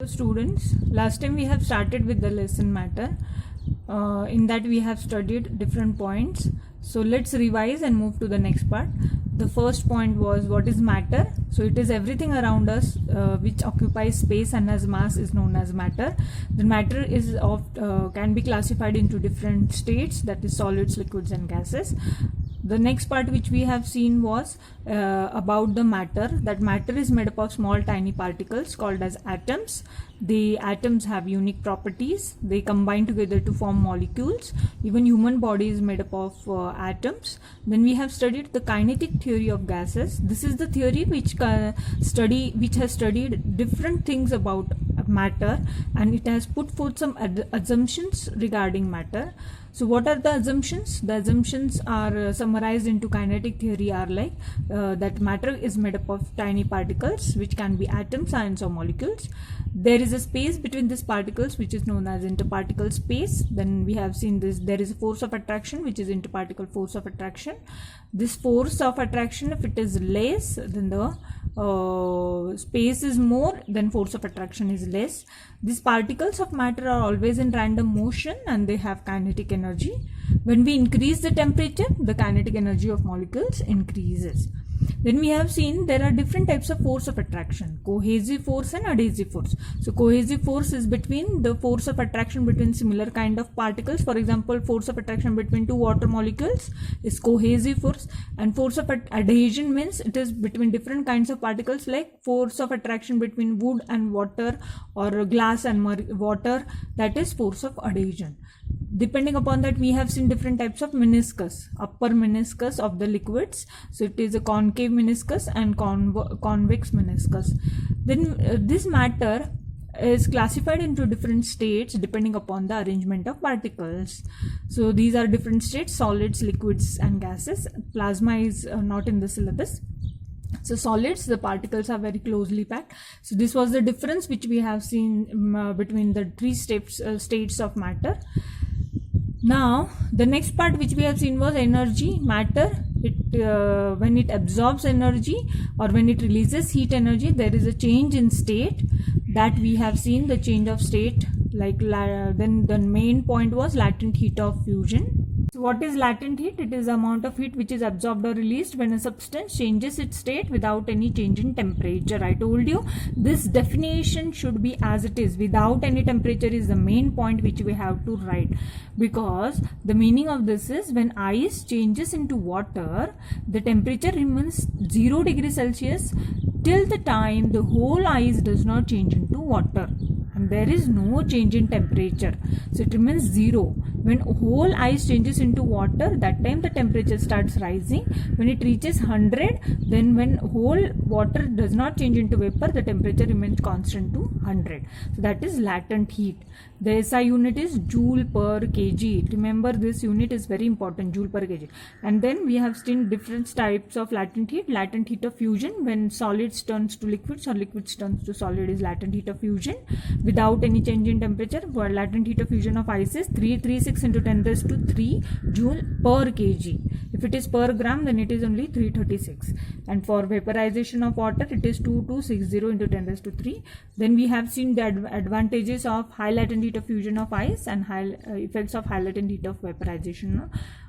So students, last time we have started with the lesson matter. In that we have studied different points. So let's revise and move to the next part. The first point was what is matter. So it is everything around us which occupies space and has mass is known as matter. The matter is can be classified into different states, that is solids, liquids and gases. The next part which we have seen was about the matter. That matter is made up of small tiny particles called as atoms. The atoms have unique properties. They combine together to form molecules. Even human body is made up of atoms. Then we have studied the kinetic theory of gases. This is the theory which has studied different things about matter, and it has put forth some assumptions regarding matter. So what are the assumptions? The assumptions are summarized into kinetic theory are like that matter is made up of tiny particles which can be atoms, ions or molecules. There is a space between these particles which is known as interparticle space. Then we have seen this, there is a force of attraction which is interparticle force of attraction. This force of attraction, if it is less, then the space is more, then force of attraction is less. These particles of matter are always in random motion and they have kinetic energy. When we increase the temperature, the kinetic energy of molecules increases. Then we have seen there are different types of force of attraction: cohesive force and adhesive force. So cohesive force is between the force of attraction between similar kind of particles. For example, force of attraction between two water molecules is cohesive force, and force of adhesion means it is between different kinds of particles, like force of attraction between wood and water or glass and water, that is force of adhesion. Depending upon that, we have seen different types of meniscus. Upper meniscus of the liquids, so it is a concave meniscus and convex meniscus. Then this matter is classified into different states depending upon the arrangement of particles. So these are different states: solids, liquids and gases. Plasma is not in the syllabus. So solids, the particles are very closely packed. So this was the difference which we have seen between the three states of matter. Now the next part which we have seen was energy. Matter, when it absorbs energy or when it releases heat energy, there is a change in state, that we have seen the change of state. Then the main point was latent heat of fusion. So what is latent heat? It is the amount of heat which is absorbed or released when a substance changes its state without any change in temperature. I told you this definition should be as it is, without any temperature, is the main point which we have to write, because the meaning of this is when ice changes into water, the temperature remains 0 degrees Celsius till the time the whole ice does not change into water, and there is no change in temperature. So it remains 0. When whole ice changes into water, that time the temperature starts rising. When it reaches 100, then when whole water does not change into vapor, the temperature remains constant to 100. So that is latent heat. The SI unit is joule per kg. Remember, this unit is very important, joule per kg. And then we have seen different types of latent heat. Latent heat of fusion, when solids turns to liquids or liquids turns to solid, is latent heat of fusion without any change in temperature. For latent heat of fusion of ice is 336 into 10 raised to 3 joule per kg. If it is per gram, then it is only 336. And for vaporization of water, it is 2260 into 10 raised to 3. Then we have seen the advantages of high latent heat of fusion of ice and high effects of high latent heat of vaporization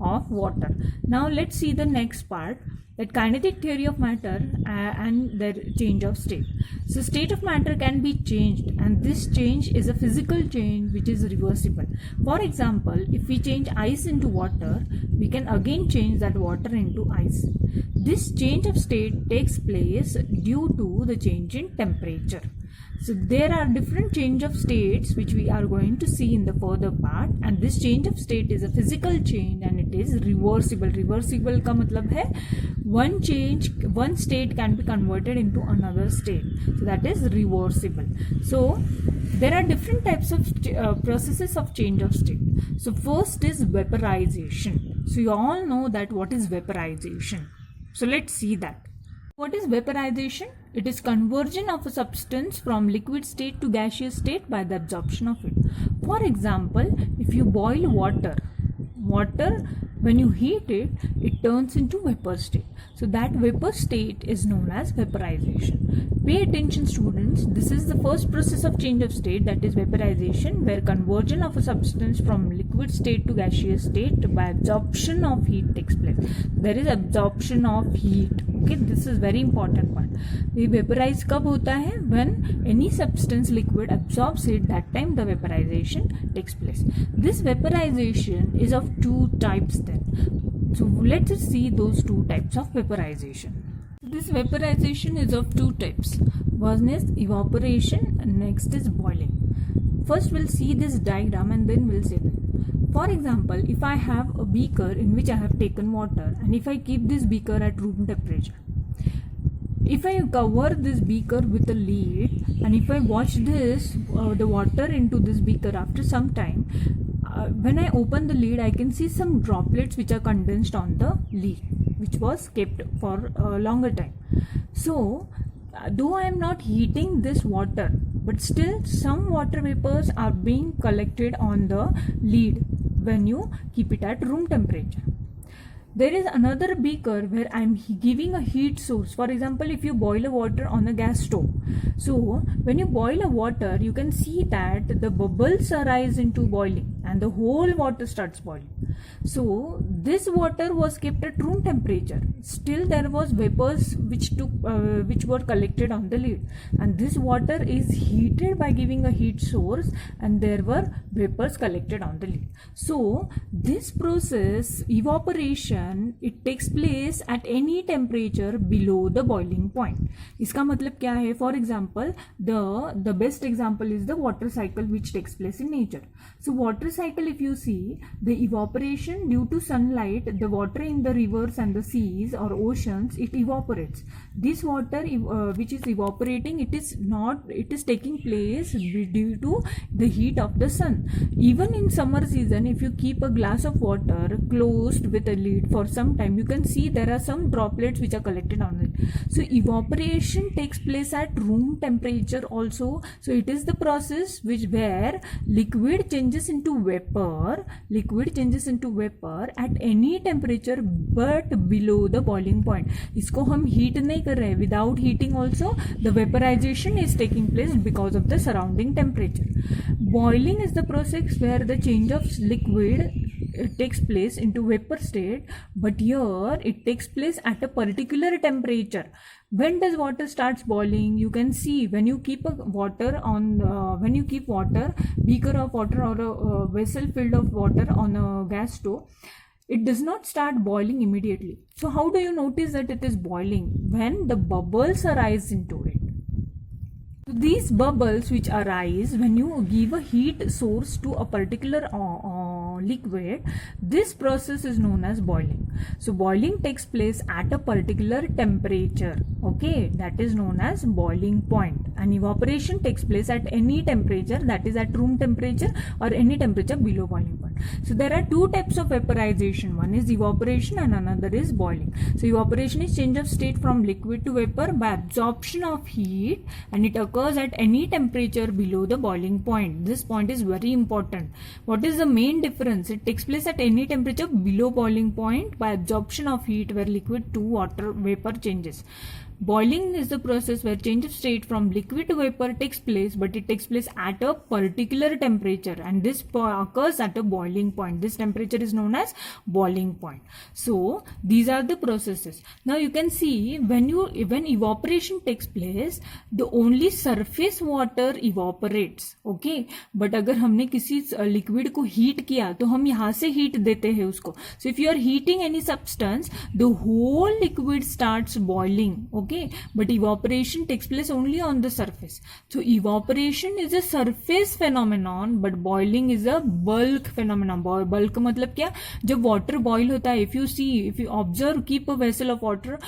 of water. Now let's see the next part, that kinetic theory of matter and their change of state. So state of matter can be changed, and this change is a physical change which is reversible. For example, if we change ice into water, we can again change that water into ice. This change of state takes place due to the change in temperature. So there are different change of states which we are going to see in the further part, and this change of state is a physical change and it is reversible. Reversible ka matlab hai one state can be converted into another state, so that is reversible. So there are different types of processes of change of state. So first is vaporization. So you all know that what is vaporization. So let's see that. What is vaporization? It is conversion of a substance from liquid state to gaseous state by the absorption of it. For example, if you boil water When you heat it, it turns into vapor state. So that vapor state is known as vaporization. Pay attention, students. This is the first process of change of state, that is vaporization, where conversion of a substance from liquid state to gaseous state by absorption of heat takes place. There is absorption of heat. Okay, this is very important part. ये vaporize कब होता है? When any substance liquid absorbs it, that time the vaporization takes place. This vaporization is of two types then. So let's see those two types of vaporization. This vaporization is of two types. One is evaporation and next is boiling. First we'll see this diagram and then we'll say that. For example, if I have a beaker in which I have taken water and if I keep this beaker at room temperature, if I cover this beaker with a lid and if I watch this, the water into this beaker after some time, when I open the lid, I can see some droplets which are condensed on the lid, which was kept for a longer time. So, though I am not heating this water, but still some water vapors are being collected on the lid when you keep it at room temperature. There is another beaker where I am giving a heat source. For example, if you boil a water on a gas stove. So, when you boil a water, you can see that the bubbles arise into boiling and the whole water starts boiling. So, this water was kept at room temperature. Still, there was vapors which were collected on the lid. And this water is heated by giving a heat source and there were vapors collected on the lid. So, this process, evaporation, it takes place at any temperature below the boiling point. इसका मतलब क्या है? For example, the best example is the water cycle which takes place in nature. So water cycle, if you see, the evaporation due to sunlight, the water in the rivers and the seas or oceans, it evaporates. This water which is evaporating, it is taking place due to the heat of the sun. Even in summer season, if you keep a glass of water closed with a lid for some time, you can see there are some droplets which are collected on it. So evaporation takes place at room temperature also. So it is the process where liquid changes into vapor at any temperature but below the boiling point. इसको हम heat नहीं कर रहे. Without heating also the vaporization is taking place because of the surrounding temperature. Boiling is the process where the change of liquid takes place into vapor state, but here it takes place at a particular temperature. When does water starts boiling? You can see when you keep beaker of water or a vessel filled of water on a gas stove, it does not start boiling immediately. So how do you notice that it is boiling? When the bubbles arise into it. So these bubbles which arise when you give a heat source to a particular liquid, this process is known as boiling. So boiling takes place at a particular temperature. Okay, that is known as boiling point. And evaporation takes place at any temperature, that is at room temperature or any temperature below boiling point. So there are two types of vaporization. One is evaporation and another is boiling. So evaporation is change of state from liquid to vapor by absorption of heat, and it occurs at any temperature below the boiling point. This point is very important. What is the main difference? It takes place at any temperature below boiling point by absorption of heat where liquid to water vapor changes. Boiling is the process where change of state from liquid to vapor takes place, but it takes place at a particular temperature, and this occurs at a boiling point. This temperature is known as boiling point. So these are the processes. Now you can see when evaporation takes place, the only surface water evaporates. Okay, but अगर हमने किसी liquid को heat किया तो हम यहाँ से heat देते हैं उसको. So if you are heating any substance, the whole liquid starts boiling. Okay, but evaporation takes place only on the surface. So evaporation is a surface phenomenon, but boiling is a bulk phenomenon. Bulk मतलब क्या? जब water boil होता है, if you observe, keep a vessel of water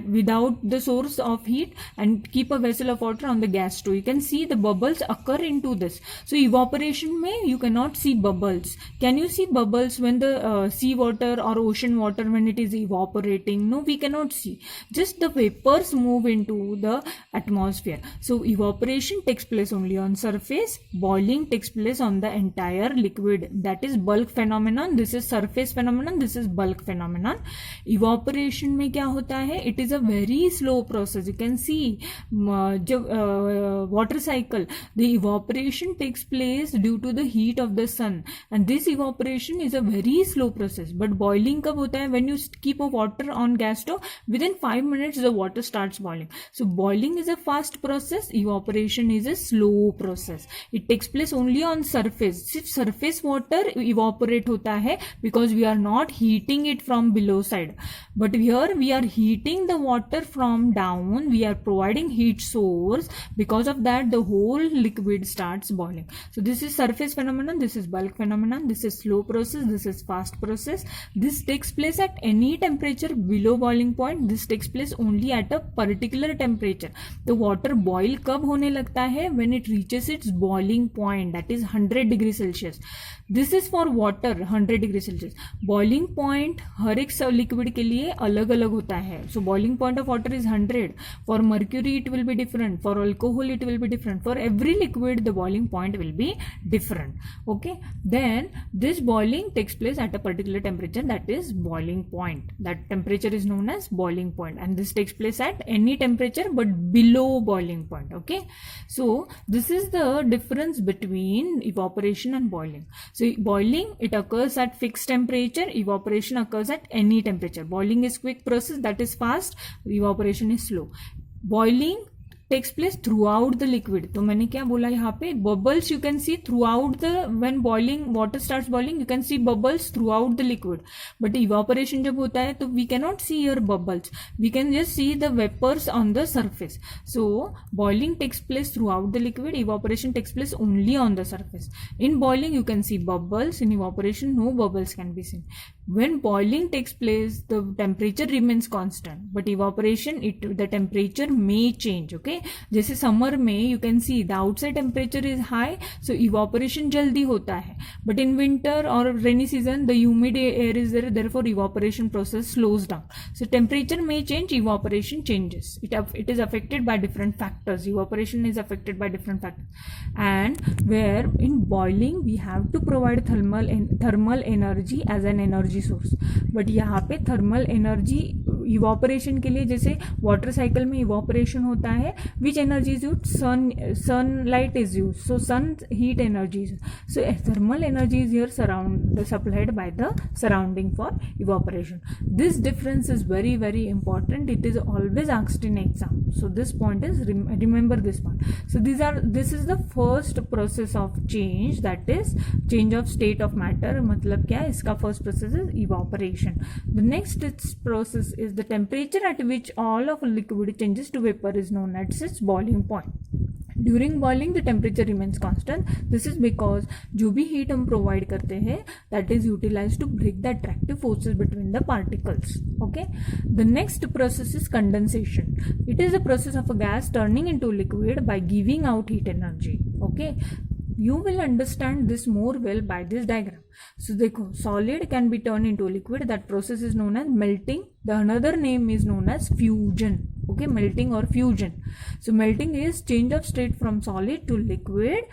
without the source of heat and keep a vessel of water on the gas stove, you can see the bubbles occur into this. So evaporation में you cannot see bubbles. Can you see bubbles when the sea water or ocean water when it is evaporating? No, we cannot see. just the vapors move into the atmosphere. So evaporation takes place only on surface, boiling takes place on the entire liquid. That is bulk phenomenon. This is surface phenomenon, this is bulk phenomenon. Evaporation में क्या होता है? It is a very slow process. You can see water cycle, the evaporation takes place due to the heat of the sun, and this evaporation is a very slow process. But boiling कब होता है? When you keep a water on gas stove, within 5 minutes the water starts boiling. So boiling is a fast process, evaporation is a slow process. It takes place only on surface. सिर्फ surface water evaporate होता है because we are not heating it from below side. But here we are heating the water from down, we are providing heat source, because of that the whole liquid starts boiling. So this is surface phenomenon, this is bulk phenomenon, this is slow process, this is fast process. This takes place at any temperature below boiling point. This takes place only at a particular temperature. The water boil कब होने लगता है? When it reaches its boiling point, that is 100 degree Celsius. This is for water, 100 degree Celsius. Boiling point हर एक liquid के लिए अलग अलग होता है. So boiling point of water is 100. For mercury it will be different. For alcohol it will be different. For every liquid the boiling point will be different. Okay. Then this boiling takes place at a particular temperature, that is boiling point. That temperature is known as boiling point, and this takes place at any temperature but below boiling point. Okay. So this is the difference between evaporation and boiling. So boiling, it occurs at fixed temperature, evaporation occurs at any temperature. Boiling is quick process, that is fast, evaporation is slow. Boiling takes place throughout the liquid. तो मैंने क्या बोला यहाँ पे? Bubbles you can see throughout the, when boiling, water starts boiling, you can see bubbles throughout the liquid. But evaporation जब होता है तो we cannot see your bubbles. We can just see the vapors on the surface. So boiling takes place throughout the liquid, evaporation takes place only on the surface. In boiling you can see bubbles, in evaporation no bubbles can be seen. When boiling takes place, the temperature remains constant, but evaporation, the temperature may change. Okay, जैसे summer में you can see the outside temperature is high, so evaporation जल्दी होता है. But in winter or rainy season, the humid air is there, therefore evaporation process slows down. So temperature may change, evaporation changes. It is affected by different factors. Evaporation is affected by different factors, and where in boiling we have to provide thermal energy as an energy source. But यहाँ पे thermal energy evaporation के लिए, जैसे water cycle में evaporation होता है, which energy is use? Sunlight is use, so sun heat energy. So thermal energy is here supplied by the surrounding for evaporation. This difference is very very important. It is always asked in exam. So this point is, remember this point. So this is the first process of change, that is change of state of matter. मतलब क्या? इसका first process is evaporation. The next process is the temperature at which all of a liquid changes to vapor is known as its boiling point. During boiling the temperature remains constant. This is because जो भी heat हम provide करते हैं that is utilized to break the attractive forces between the particles. Okay. The next process is condensation. It is a process of a gas turning into liquid by giving out heat energy. Okay. You will understand this more well by this diagram. So देखो, solid can be turned into liquid. That process is known as melting. The another name is known as fusion. Okay, melting or fusion. So melting is change of state from solid to liquid